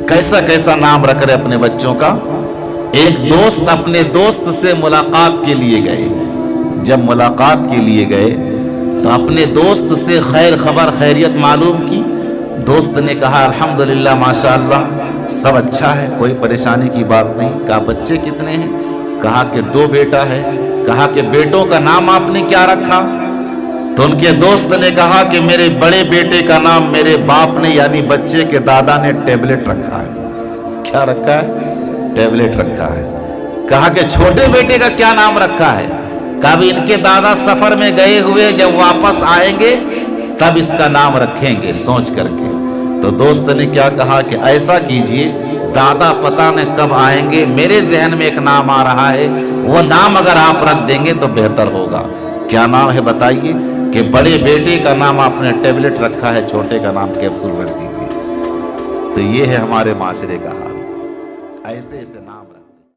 कैसा कैसा नाम रख रहे अपने बच्चों का। एक दोस्त अपने दोस्त से मुलाकात के लिए गए, जब मुलाकात के लिए गए तो अपने दोस्त से खैर खबर खैरियत मालूम की। दोस्त ने कहा अल्हम्दुलिल्लाह माशाअल्लाह सब अच्छा है, कोई परेशानी की बात नहीं। कहा बच्चे कितने हैं? कहा कि 2 बेटा है। कहा कि बेटों का नाम आपने क्या रखा? तो उनके दोस्त ने कहा कि मेरे बड़े बेटे का नाम मेरे बाप ने यानी बच्चे के दादा ने टैबलेट रखा है। क्या रखा है? टैबलेट रखा है। कहा कि छोटे बेटे का क्या नाम रखा है? कहा भी इनके दादा सफर में गए हुए, जब वापस आएंगे तब इसका नाम रखेंगे सोच करके। तो दोस्त ने क्या कहा कि ऐसा कीजिए, दादा पता न कब आएंगे, मेरे जहन में एक नाम आ रहा है, वो नाम अगर आप रख देंगे तो बेहतर होगा। क्या नाम है बताइए? कि बड़े बेटे का नाम आपने टैबलेट रखा है, छोटे का नाम कैप्सूल रख दीजिए। तो ये है हमारे माशरे का हाल, ऐसे ऐसे नाम रख